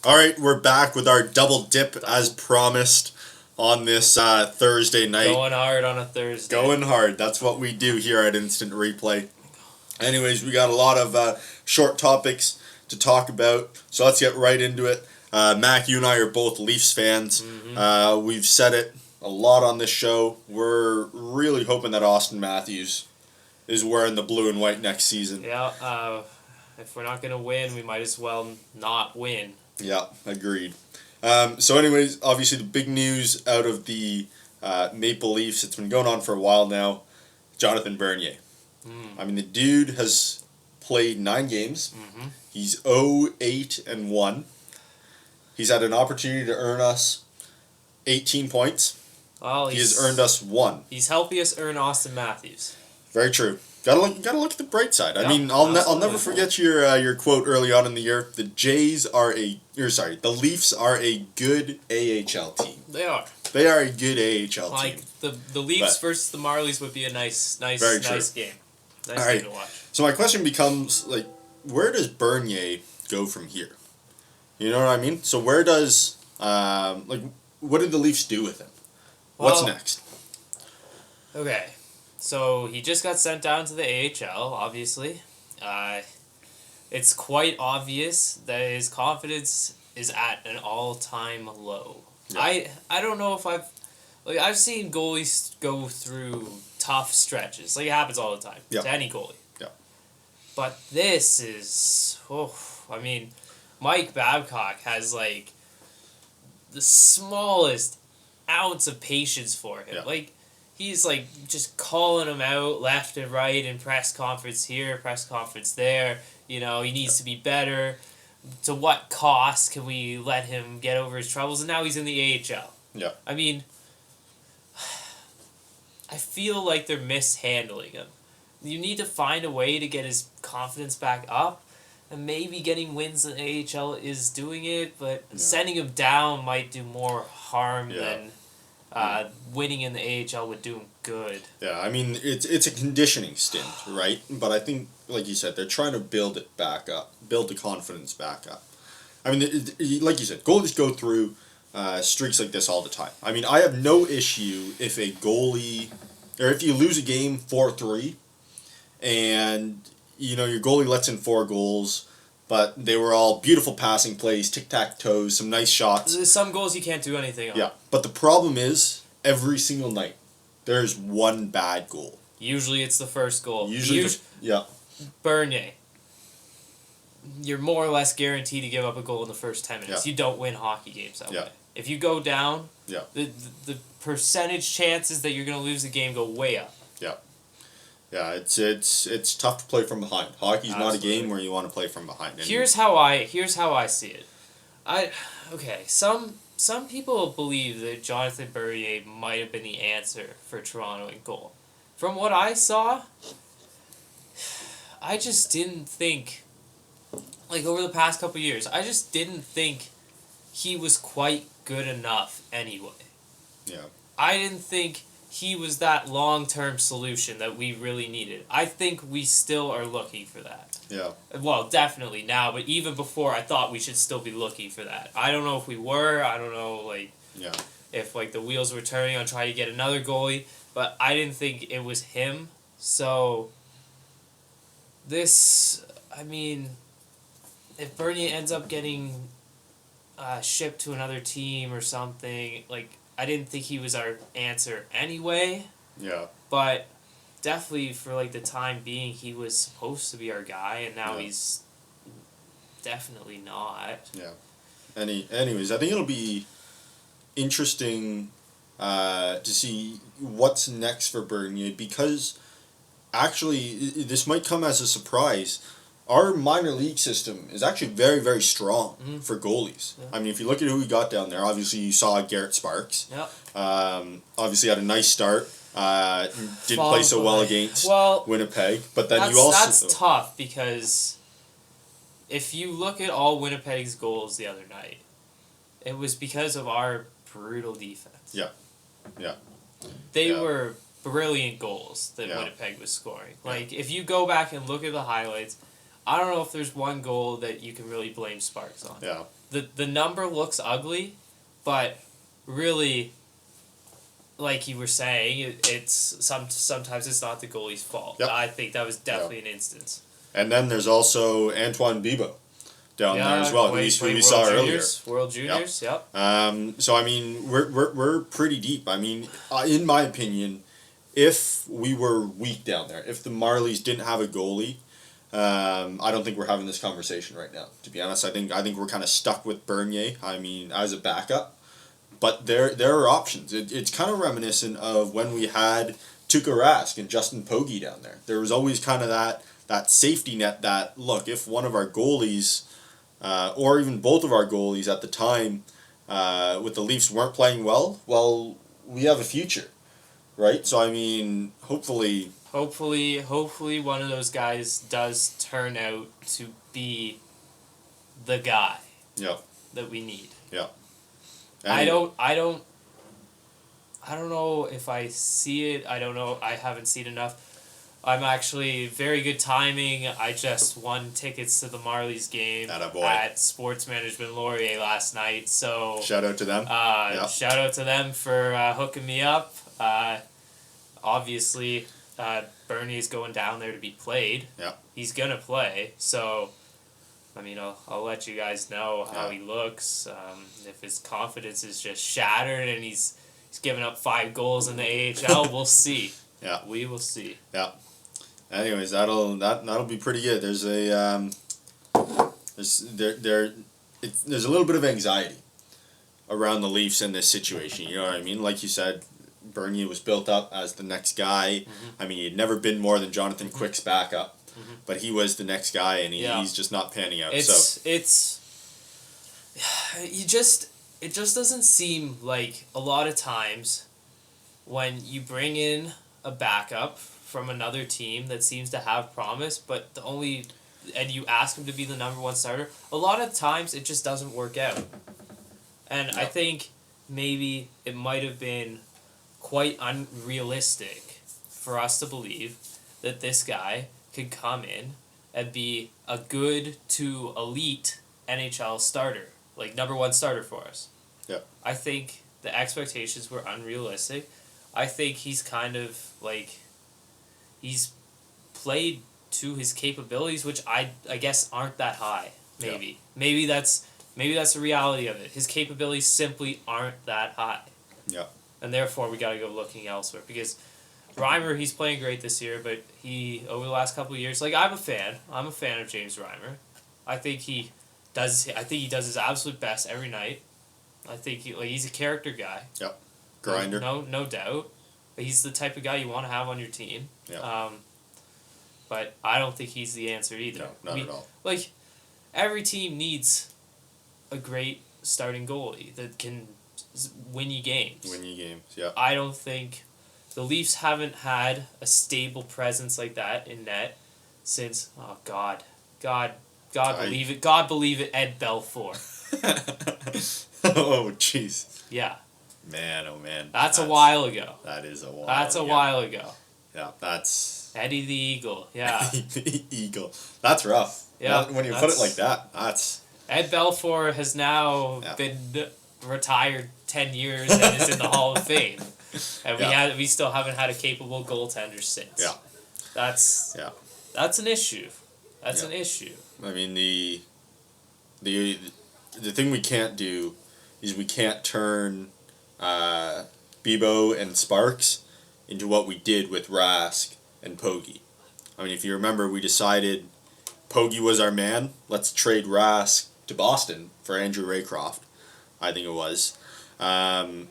All right, we're back with our double dip as promised on this Thursday night. Going hard on a Thursday. Going hard. That's what we do here at Instant Replay. Anyways, we got a lot of short topics to talk about, so let's get right into it. Mac, you and I are both Leafs fans. Mm-hmm. We've said it a lot on this show. We're really hoping that Austin Matthews is wearing the blue and white next season. Yeah, if we're not going to win, we might as well not win. Yeah, agreed. So anyways, obviously the big news out of the Maple Leafs, it's been going on for a while now, Jonathan Bernier. I mean, the dude has played 9 games. Mm-hmm. He's 0-8-1. He's had an opportunity to earn us 18 points. Well, he has earned us 1. He's helped us earn Austin Matthews. Very true. Gotta look at the bright side. Yep, I mean, I'll never forget your quote early on in the year. The Leafs are a good AHL team. They are. They are a good AHL team. Like the Leafs versus the Marlies would be a nice game. Nice game to watch. So my question becomes, like, where does Bernier go from here? You know what I mean? So where does what did the Leafs do with him? What's next? Okay. So he just got sent down to the AHL, obviously. It's quite obvious that his confidence is at an all-time low. Yeah. I don't know if I've seen goalies go through tough stretches. Like, it happens all the time to any goalie. Yeah. But this is, Mike Babcock has, like, the smallest ounce of patience for him. Yeah. Like, he's, like, just calling him out left and right in press conference here, press conference there. You know, he needs to be better. To what cost can we let him get over his troubles? And now he's in the AHL. Yeah. I mean, I feel like they're mishandling him. You need to find a way to get his confidence back up. And maybe getting wins in the AHL is doing it, but sending him down might do more harm than winning in the AHL would do him good. Yeah, I mean, it's a conditioning stint, right? But I think, like you said, they're trying to build it back up, build the confidence back up. I mean, like you said, goalies go through streaks like this all the time. I mean, I have no issue if a goalie, or if you lose a game 4-3, and you know your goalie lets in 4 goals, but they were all beautiful passing plays, tic-tac-toes, some nice shots. There's some goals you can't do anything on. Yeah, but the problem is, every single night, there's one bad goal. Usually it's the first goal. Yeah. Bernier. You're more or less guaranteed to give up a goal in the first 10 minutes. Yeah. You don't win hockey games that way. If you go down, the percentage chances that you're going to lose the game go way up. Yeah. Yeah, it's tough to play from behind. Hockey's not a game where you want to play from behind. Here's how I see it. Some people believe that Jonathan Bernier might have been the answer for Toronto in goal. From what I saw, I just didn't think, like, over the past couple of years, I just didn't think he was quite good enough anyway. Yeah. I didn't think he was that long-term solution that we really needed. I think we still are looking for that. Yeah. Well, definitely now, but even before, I thought we should still be looking for that. I don't know if we were. I don't know, if, the wheels were turning on trying to get another goalie, but I didn't think it was him. So, this, if Bernier ends up getting shipped to another team or something, I didn't think he was our answer anyway. Yeah. But definitely for the time being, he was supposed to be our guy, and now he's definitely not. Yeah. Anyways, I think it'll be interesting to see what's next for Bernier, because actually this might come as a surprise. Our minor league system is actually very, very strong for goalies. Yeah. I mean, if you look at who we got down there, obviously you saw Garrett Sparks. Yep. Obviously had a nice start. Didn't play so well against Winnipeg, but then that's tough, because if you look at all Winnipeg's goals the other night, it was because of our brutal defense. Yeah. Yeah. They were brilliant goals that Winnipeg was scoring. If you go back and look at the highlights, I don't know if there's one goal that you can really blame Sparks on. Yeah. The number looks ugly, but really, like you were saying, it's sometimes it's not the goalie's fault. Yep. I think that was definitely an instance. And then there's also Antoine Bibeau down there as well, who we saw earlier. World Juniors, yep. So I mean, we're pretty deep. I mean, in my opinion, if we were weak down there, if the Marlies didn't have a goalie, I don't think we're having this conversation right now. To be honest, I think we're kind of stuck with Bernier. I mean, as a backup, but there are options. It's kind of reminiscent of when we had Tuukka Rask and Justin Pogge down there. There was always kind of that safety net. That look, if one of our goalies, or even both of our goalies at the time, with the Leafs weren't playing well, we have a future, right? So I mean, hopefully one of those guys does turn out to be the guy. Yeah. That we need. Yeah. I don't know if I see it. I don't know. I haven't seen enough. I'm actually very good timing. I just won tickets to the Marlies game at Sports Management Laurier last night. So shout out to them. Shout out to them for hooking me up. Obviously, Bernie's going down there to be played. Yeah. He's gonna play. So, I mean, I'll let you guys know how he looks. If his confidence is just shattered and he's giving up 5 goals in the AHL, we'll see. Yeah. We will see. Yeah. Anyways, that'll be pretty good. There's a there's a little bit of anxiety around the Leafs in this situation. You know what I mean? Like you said, Bernier was built up as the next guy. I mean, he'd never been more than Jonathan Quick's backup, but he was the next guy, and he's just not panning out. It just doesn't seem like a lot of times when you bring in a backup from another team that seems to have promise, but and you ask him to be the number 1 starter, a lot of times it just doesn't work out. And I think maybe it might have been quite unrealistic for us to believe that this guy could come in and be a good to elite NHL starter, like number 1 starter for us. Yeah. I think the expectations were unrealistic. I think he's kind of like, he's played to his capabilities, which I guess aren't that high. Maybe. Yeah. Maybe that's the reality of it. His capabilities simply aren't that high. Yeah. And therefore we got to go looking elsewhere, because Reimer, he's playing great this year, but he, over the last couple of years, like, I'm a fan of James Reimer. I think he does his absolute best every night. I think he's a character guy. Yep. Grinder. No doubt. But he's the type of guy you want to have on your team. Yeah. But I don't think he's the answer either. No, not at all. Like, every team needs a great starting goalie that can win you games. Yeah. I don't think the Leafs haven't had a stable presence like that in net since, oh God believe it, Ed Belfour. Oh jeez. Yeah. Man, oh man. That's a while ago. That is a while. That's a while ago. Yeah, that's Eddie the Eagle. Yeah. Eagle. That's rough. Yeah. When you put it like that, that's. Ed Belfour has now been retired 10 years and is in the Hall of Fame, and we still haven't had a capable goaltender since. Yeah. That's an issue. That's an issue. I mean, the thing we can't do is we can't turn Bibeau and Sparks into what we did with Rask and Pogge. I mean, if you remember, we decided Pogge was our man. Let's trade Rask to Boston for Andrew Raycroft, I think it was. And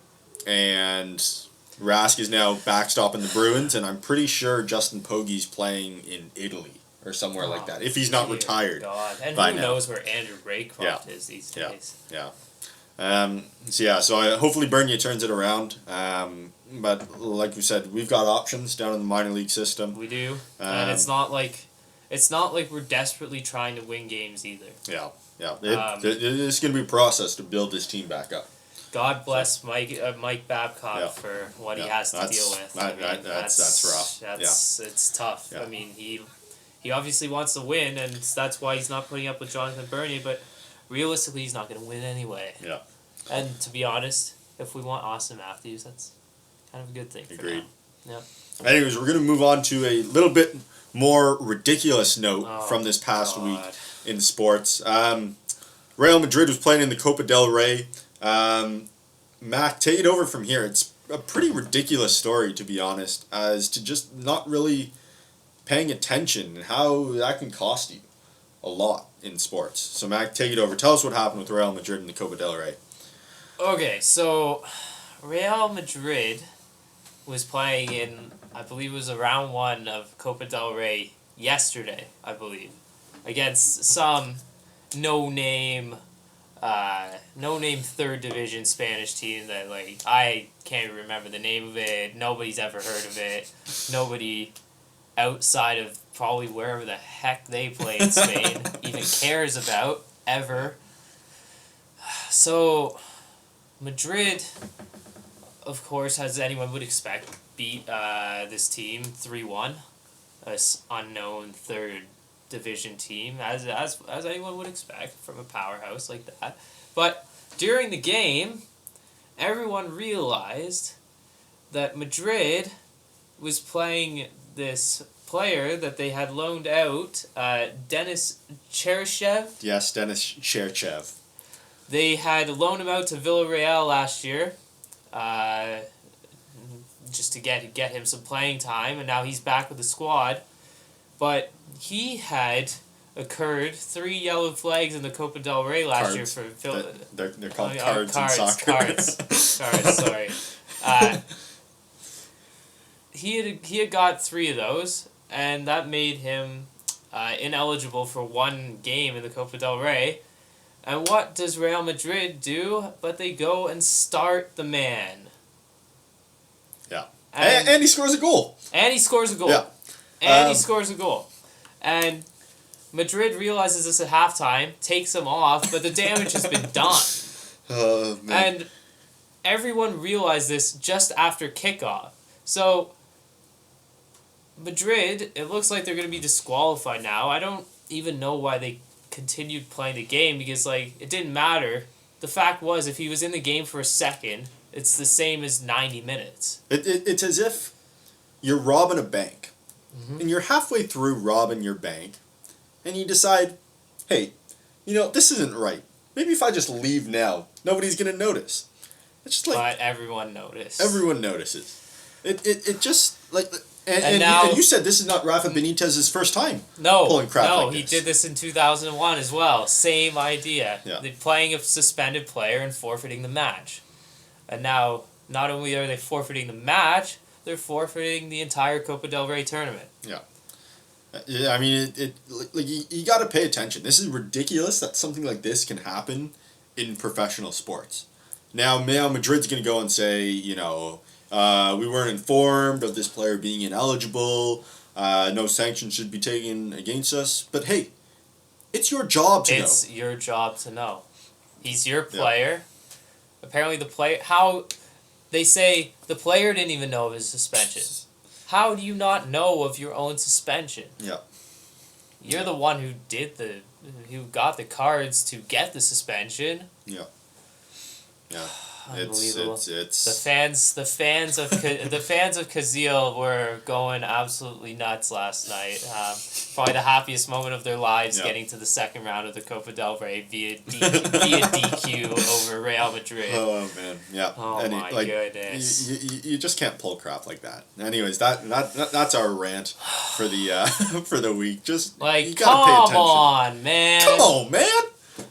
Rask is now backstopping the Bruins, and I'm pretty sure Justin Pogge's playing in Italy or somewhere like that, if he's not retired. God. And by who now. knows where Andrew Raycroft is these days. So hopefully Bernier turns it around. But like we said, we've got options down in the minor league system. We do. And it's not like we're desperately trying to win games either. Yeah. It's going to be a process to build this team back up. God bless Mike Babcock for what he has to deal with. That's rough. It's tough. Yeah. I mean, he obviously wants to win, and that's why he's not putting up with Jonathan Bernier, but realistically, he's not going to win anyway. Yeah. And to be honest, if we want Austin Matthews, that's kind of a good thing. Agreed. Yeah. Anyways, we're going to move on to a little bit more ridiculous note from this past week in sports. Real Madrid was playing in the Copa del Rey. Mac, take it over from here. It's a pretty ridiculous story, to be honest, as to just not really paying attention and how that can cost you a lot in sports. So, Mac, take it over. Tell us what happened with Real Madrid in the Copa del Rey. Okay, so Real Madrid was playing in, I believe it was round 1 of Copa del Rey yesterday, I believe, against some no-name third division Spanish team that, like, I can't remember the name of it. Nobody's ever heard of it. Nobody outside of probably wherever the heck they play in Spain even cares about, ever. So, Madrid, of course, as anyone would expect, beat this team 3-1. This unknown third division team, as anyone would expect from a powerhouse like that. But during the game, everyone realized that Madrid was playing this player that they had loaned out, Denis Cherchev. Yes, Denis Cherchev. They had loaned him out to Villarreal last year, just to get him some playing time, and now he's back with the squad. But he had occurred 3 yellow flags in the Copa del Rey last year for They're called cards in soccer. Cards, sorry. He had got 3 of those, and that made him ineligible for 1 game in the Copa del Rey. And what does Real Madrid do? But they go and start the man. Yeah. And he scores a goal. And he scores a goal. Yeah. And he scores a goal. And Madrid realizes this at halftime, takes him off, but the damage has been done. Oh, man. And everyone realized this just after kickoff. So, Madrid, it looks like they're going to be disqualified now. I don't even know why they continued playing the game, because, like, it didn't matter. The fact was, if he was in the game for a second, it's the same as 90 minutes. It's as if you're robbing a bank. Mm-hmm. And you're halfway through robbing your bank, and you decide, hey, this isn't right. Maybe if I just leave now, nobody's going to notice. It's just like... But everyone noticed. Everyone notices. It just, like... And now, you said this is not Rafa Benitez's first time pulling crap like he this. did this in 2001 as well. Same idea. Yeah. They're playing a suspended player and forfeiting the match. And now, not only are they forfeiting the match, they're forfeiting the entire Copa del Rey tournament. Yeah. I mean, you got to pay attention. This is ridiculous that something like this can happen in professional sports. Now Madrid's going to go and say, we weren't informed of this player being ineligible. No sanctions should be taken against us. But hey, it's your job to know. It's your job to know. He's your player. Yeah. Apparently the player... How... They say the player didn't even know of his suspension. How do you not know of your own suspension? Yeah. You're the one who got the cards to get the suspension. Yeah. Yeah. Unbelievable. It's the fans of Kazil were going absolutely nuts last night. Probably the happiest moment of their lives, getting to the second round of the Copa del Rey via DQ over Real Madrid. Oh man, yeah. Oh my goodness. You just can't pull crap like that. Anyways, that's our rant for the for the week. Just you gotta pay attention. Come on, man. Come on, man.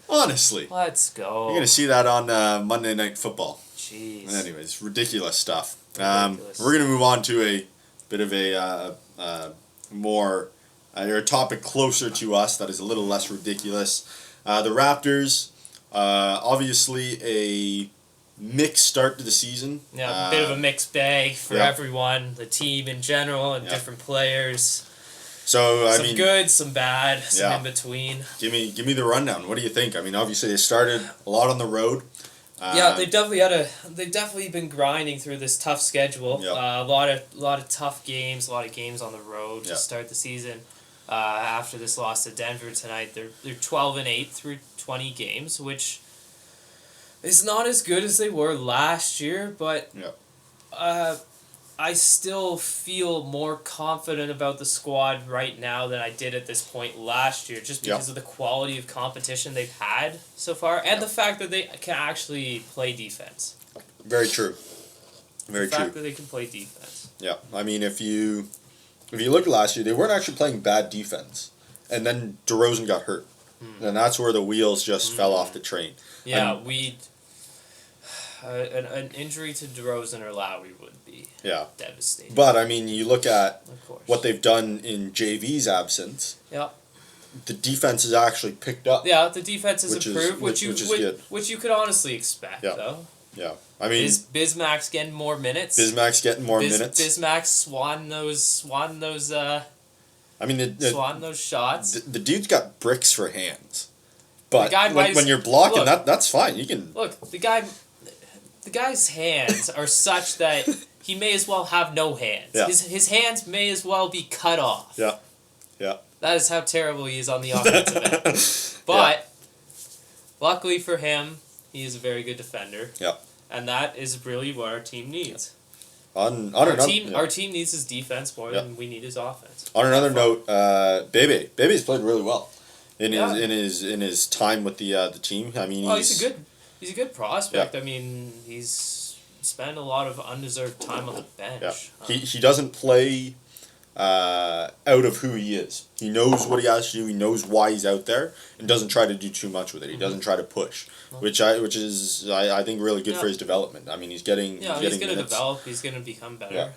Honestly. Let's go. You're going to see that on Monday Night Football. Jeez. Anyways, ridiculous stuff. We're going to move on to a bit of a more, or a topic closer to us that is a little less ridiculous. The Raptors, obviously a mixed start to the season. Yeah, a bit of a mixed bag for everyone, the team in general, and different players. So some good, some bad, some in between. Give me the rundown. What do you think? I mean, obviously they started a lot on the road. They've definitely been grinding through this tough schedule. Yep. A lot of tough games, a lot of games on the road to start the season. after this loss to Denver tonight. They're 12-8 through 20 games, which is not as good as they were last year, but I still feel more confident about the squad right now than I did at this point last year, just because of the quality of competition they've had so far, and the fact that they can actually play defense. Very true. Very true. The fact that they can play defense. Yeah, I mean, if you look at last year, they weren't actually playing bad defense, and then DeRozan got hurt, and that's where the wheels just fell off the train. Yeah, an injury to DeRozan or Lowry would be devastating. But, I mean, you look at what they've done in JV's absence. Yeah. The defense has actually picked up. Yeah, the defense has improved, which is good. Which you could honestly expect, though. Yeah. I mean, Bismack's getting more minutes. Bismack's getting more minutes. Bismack's swan those shots. The dude's got bricks for hands. But when you're blocking, that's fine. You can look. The guy's hands are such that he may as well have no hands. Yeah. His hands may as well be cut off. Yeah. Yeah. That is how terrible he is on the offensive end. But luckily for him, he is a very good defender. Yeah. And that is really what our team needs. Our team needs his defense more than we need his offense. On another note, Bebe's played really well in his time with the team. I mean, he's a good prospect. I mean, he's spent a lot of undeserved time on the bench. Yeah. He doesn't play out of who he is. He knows what he has to do. He knows why he's out there, and doesn't try to do too much with it. He doesn't try to push, which is I think really good for his development. I mean, he's getting he's going to develop. He's going to become better. Yeah.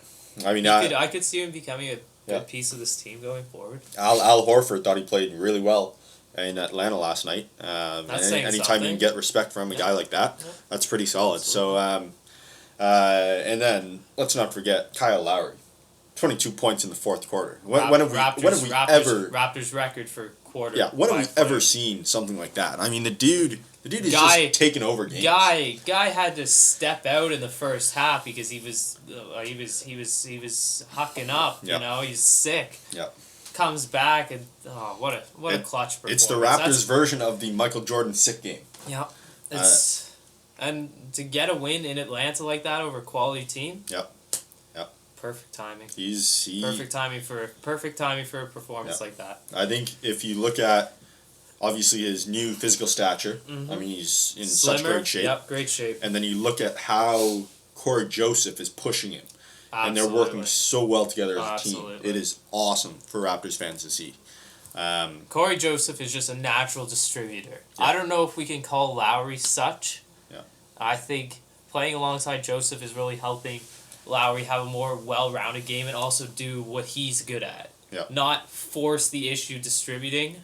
I mean, I could see him becoming a good piece of this team going forward. Al Horford thought he played really well in Atlanta last night. Anytime you can get respect from a guy like that, that's pretty solid. Absolutely. So, and then let's not forget Kyle Lowry. 22 points in the fourth quarter. When have we ever Raptors record for quarter? Yeah, when have we ever seen something like that? I mean, the dude is just taking over games. Guy had to step out in the first half because he was hucking up. Yep. You know, he's sick. Yeah. Comes back and what a clutch performance. It's the Raptors' version of the Michael Jordan sick game. Yeah. And to get a win in Atlanta like that over a quality team. Yep. Perfect timing. Perfect timing for a performance like that. I think if you look at obviously his new physical stature, I mean he's in such great shape. Yep, great shape. And then you look at how Corey Joseph is pushing him. Absolutely. And they're working so well together as a team. It is awesome for Raptors fans to see. Corey Joseph is just a natural distributor. Yeah. I don't know if we can call Lowry such. Yeah. I think playing alongside Joseph is really helping Lowry have a more well-rounded game and also do what he's good at. Yeah. Not force the issue distributing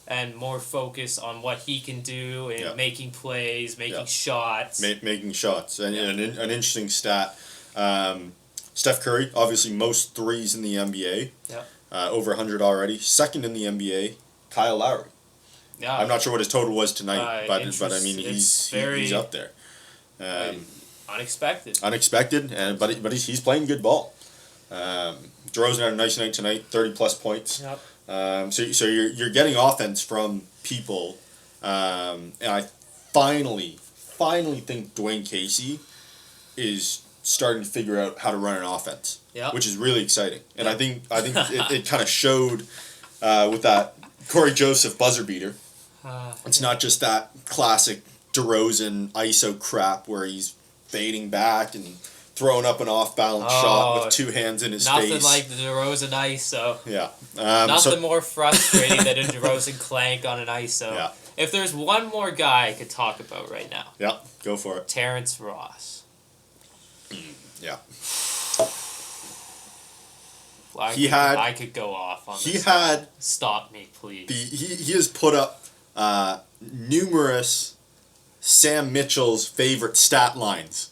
and more focus on what he can do in making plays, making shots. Making shots. And an interesting stat, Steph Curry, obviously most threes in the NBA. Yeah. Over 100 already. Second in the NBA, Kyle Lowry. Yeah. I'm not sure what his total was tonight, but I mean he's up there. Unexpected, but he's playing good ball. DeRozan had a nice night tonight, 30+ points. Yep. So you're getting offense from people, and I finally think Dwayne Casey is starting to figure out how to run an offense, which is really exciting. And I think it kind of showed with that Corey Joseph buzzer beater. It's not just that classic DeRozan ISO crap where he's fading back and throwing up an off-balance shot with two hands in his face. Nothing like the DeRozan ISO. Yeah. Nothing more frustrating than a DeRozan clank on an ISO. Yeah. If there's one more guy I could talk about right now. Yeah, go for it. Terrence Ross. Yeah. I could go off on this. Stop me, please. He has put up numerous Sam Mitchell's favorite stat lines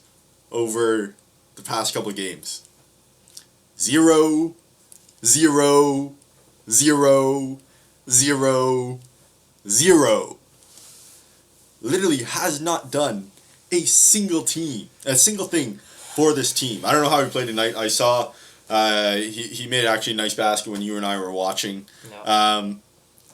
over the past couple of games. 0, 0, 0, 0, 0. Literally has not done a single thing for this team. I don't know how he played tonight. I saw He made actually a nice basket when you and I were watching. No.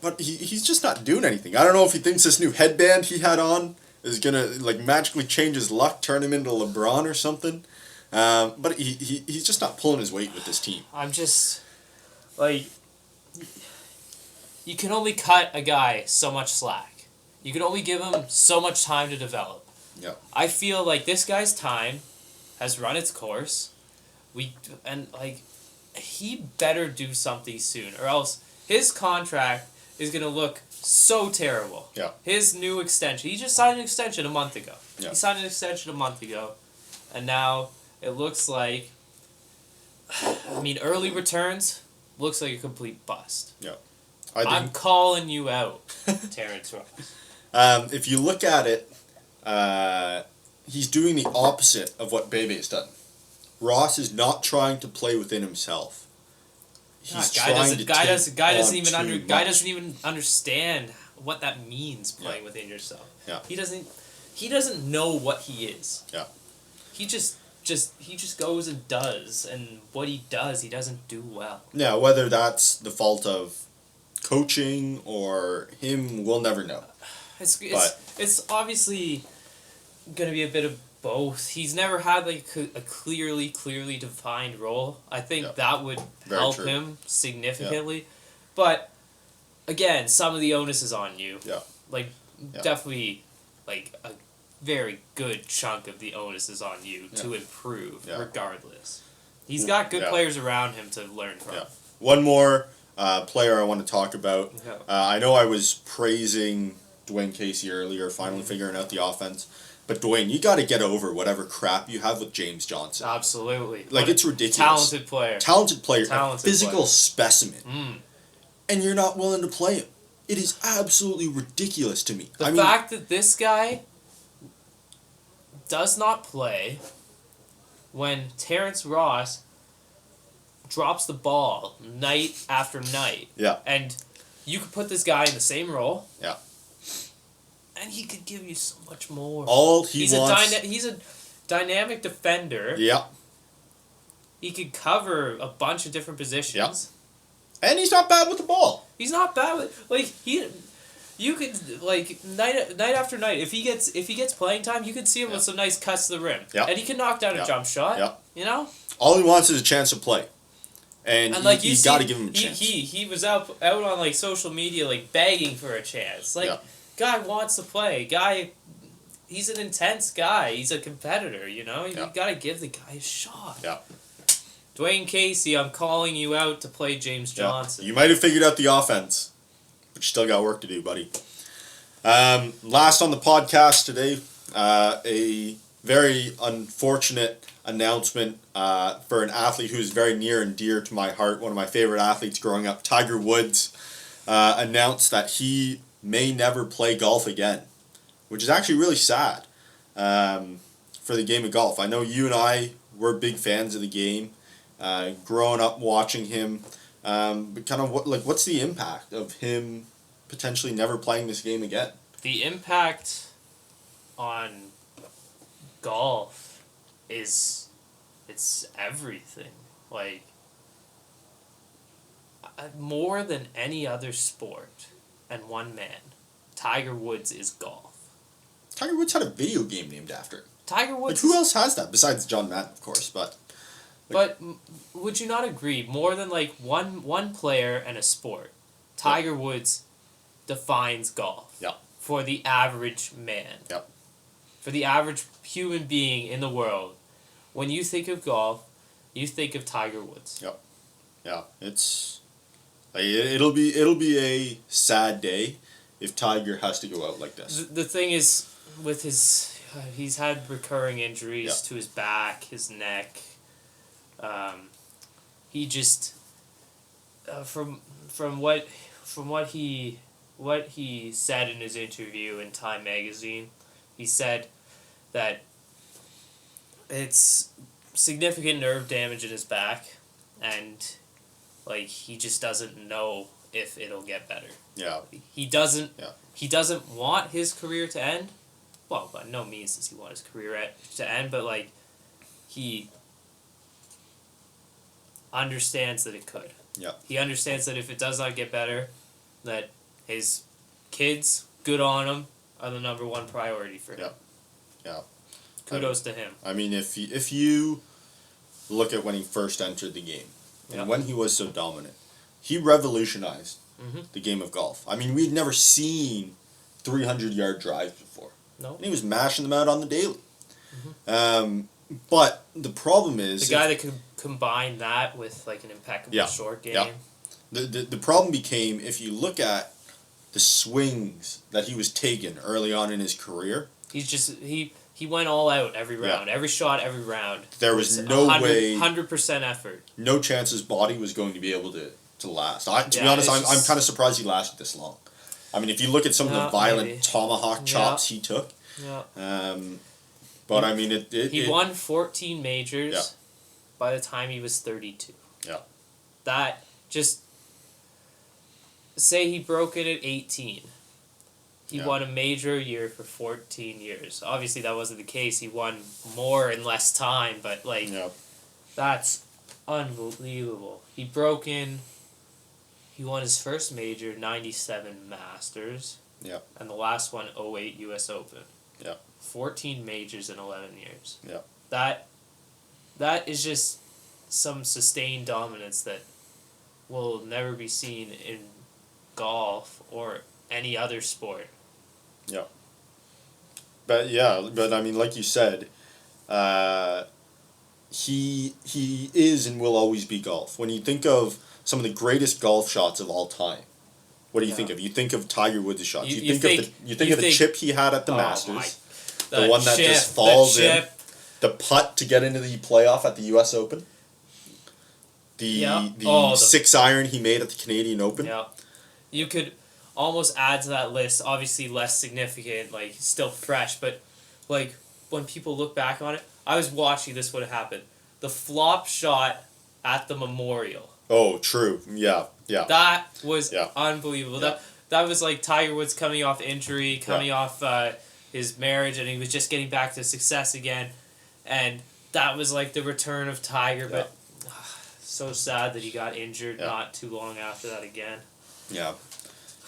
But he's just not doing anything. I don't know if he thinks this new headband he had on is gonna like magically change his luck, turn him into LeBron or something. But he's just not pulling his weight with this team. I'm just like, you can only cut a guy so much slack. You can only give him so much time to develop. Yeah. I feel like this guy's time has run its course. He better do something soon, or else his contract is gonna look so terrible. Yeah. His new extension. He just signed an extension a month ago. Yeah. He signed an extension a month ago, and now it looks like. I mean, early returns looks like a complete bust. Yeah. I'm calling you out, Terrence Ross. If you look at it, he's doing the opposite of what Bebe's done. Ross is not trying to play within himself. Guy doesn't even understand what that means, playing within yourself. Yeah. He doesn't know what he is. Yeah. He just goes and does, and what he does, he doesn't do well. Yeah, whether that's the fault of coaching or him, we'll never know. It's obviously gonna be a bit of both. He's never had like a clearly defined role. I think that would help him significantly. Yeah. But again, some of the onus is on you. Yeah. Definitely like a very good chunk of the onus is on you to improve regardless. He's got good players around him to learn from. Yeah. One more player I want to talk about. Yeah. I know I was praising Dwayne Casey earlier, finally figuring out the offense. But Dwayne, you got to get over whatever crap you have with James Johnson. Absolutely. It's ridiculous. Talented player. A physical specimen. And you're not willing to play him. It is absolutely ridiculous to me. The fact that this guy does not play when Terrence Ross drops the ball night after night. Yeah. And you could put this guy in the same role. Yeah. And he could give you so much more. He's a dynamic defender. Yeah. He could cover a bunch of different positions. Yeah. And he's not bad with the ball. He's not bad with you could night after night if he gets playing time, you could see him with some nice cuts to the rim. Yeah. And he can knock down a jump shot. Yeah. You know? All he wants is a chance to play. And you got to give him a chance. He was out on social media begging for a chance. Guy wants to play. He's an intense guy. He's a competitor, you know? You got to give the guy a shot. Yeah. Dwayne Casey, I'm calling you out to play James Johnson. You might have figured out the offense, but you still got work to do, buddy. Last on the podcast today, a very unfortunate announcement for an athlete who's very near and dear to my heart, one of my favorite athletes growing up, Tiger Woods, announced that he may never play golf again, which is actually really sad for the game of golf. I know you and I were big fans of the game, growing up watching him, but kind of what's the impact of him potentially never playing this game again? The impact on golf it's everything. More than any other sport and one man, Tiger Woods is golf. Tiger Woods had a video game named after him. Tiger Woods. Who else has that besides John Madden, of course? But would you not agree? More than one player and a sport, Tiger Woods defines golf. Yeah. For the average man. Yep. For the average human being in the world, when you think of golf, you think of Tiger Woods. Yep. Yeah. It'll be a sad day if Tiger has to go out like this. The thing is, with he's had recurring injuries to his back, his neck. He just from what he said in his interview in Time magazine, he said that it's significant nerve damage in his back, and he just doesn't know if it'll get better. Yeah. He doesn't want his career to end. Well, by no means does he want his career to end, but understands that it could. Yeah. He understands that if it does not get better, that his kids, good on him, are the number one priority for him. Yeah. Kudos to him. I mean, if you look at when he first entered the game, and when he was so dominant, he revolutionized the game of golf. I mean, we'd never seen 300-yard drives before. No. And he was mashing them out on the daily. But the problem is... The guy that could combine that with like an impeccable short game. Yeah. The problem became, if you look at the swings that he was taking early on in his career... He's just... He went all out every round. Every shot, every round. There was no way... 100% effort. No chance his body was going to be able to last. To be honest, I'm kind of surprised he lasted this long. I mean, if you look at some of the violent tomahawk chops he took... Yeah. But I mean, he won 14 majors by the time he was 32. Yeah. That just... Say he broke it at 18. He won a major a year for 14 years. Obviously, that wasn't the case. He won more in less time, but, like, that's unbelievable. He broke in... He won his first major, 97 Masters. Yeah. And the last one, 08 U.S. Open. Yeah. 14 majors in 11 years. Yeah. That is just some sustained dominance that will never be seen in golf or any other sport. Yeah. But I mean, like you said, he is and will always be golf. When you think of some of the greatest golf shots of all time, what do you think of? You think of Tiger Woods' shots. You think of the chip he had at the Masters, the one that just falls in, the putt to get into the playoff at the U.S. Open, the 6-iron he made at the Canadian Open. Yeah, you could almost add to that list. Obviously, less significant, like still fresh, but like when people look back on it, I was watching this would have happened. The flop shot at the Memorial. Oh, true. Yeah. That was unbelievable. Yeah. That was like Tiger Woods coming off injury, coming off his marriage, and he was just getting back to success again. And that was like the return of Tiger, but so sad that he got injured not too long after that again. Yeah.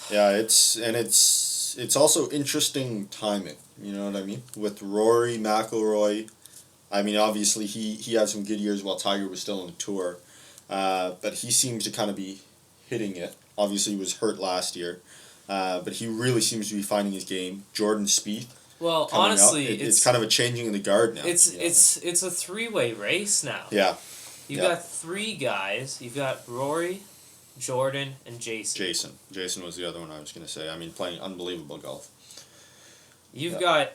Yeah, it's also interesting timing, you know what I mean? With Rory McIlroy, I mean, obviously he had some good years while Tiger was still on the tour, but he seems to kind of be hitting it. Obviously, he was hurt last year, but he really seems to be finding his game. Jordan Spieth. Well, honestly, it's kind of a changing of the guard now. It's a 3-way race now. Yeah. You've got 3 guys. You've got Rory, Jordan, and Jason. Jason was the other one I was going to say. I mean, playing unbelievable golf. You've got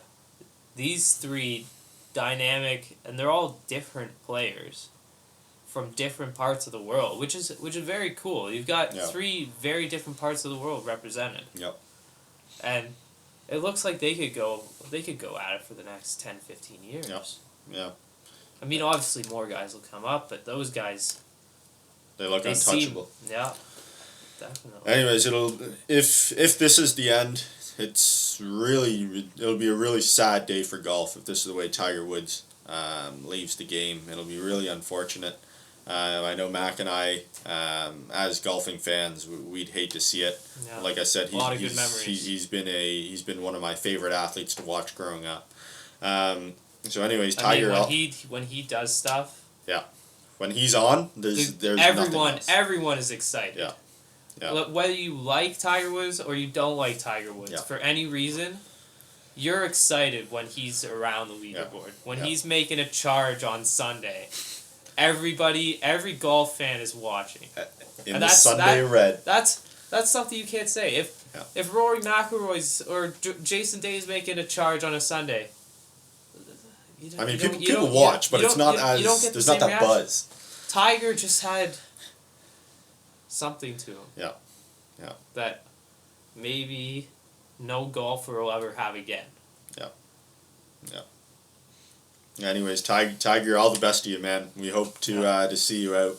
these 3 dynamic, and they're all different players from different parts of the world, which is very cool. You've got 3 very different parts of the world represented. Yep. And it looks like they could go at it for the next 10, 15 years. Yeah. I mean, obviously more guys will come up, but those guys... They look untouchable. Yeah, definitely. Anyways, if this is the end, it'll be a really sad day for golf if this is the way Tiger Woods leaves the game. It'll be really unfortunate. I know Mac and I, as golfing fans, we'd hate to see it. Yeah. Like I said, a lot of good memories. He's been one of my favorite athletes to watch growing up. So, anyways, Tiger. I mean, when he does stuff. Yeah. When he's on, there's nothing else. Everyone is excited. Yeah. Whether you like Tiger Woods or you don't like Tiger Woods, for any reason, you're excited when he's around the leaderboard. When he's making a charge on Sunday, every golf fan is watching. In the Sunday red. That's something you can't say. If Rory McIlroy's or Jason Day's making a charge on a Sunday. I mean, people watch, but it's not as there's not that buzz. Tiger just had something to him. Yeah. That maybe no golfer will ever have again. Yeah. Anyways, Tiger, all the best to you, man. We hope to see you out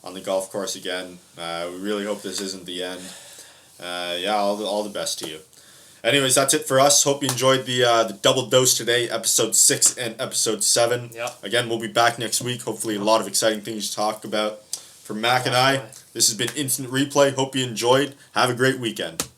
on the golf course again. We really hope this isn't the end. All the best to you. Anyways, that's it for us. Hope you enjoyed the double dose today, episode 6 and episode 7. Yeah. Again, we'll be back next week. Hopefully, a lot of exciting things to talk about. For Mac and I, this has been Instant Replay. Hope you enjoyed. Have a great weekend.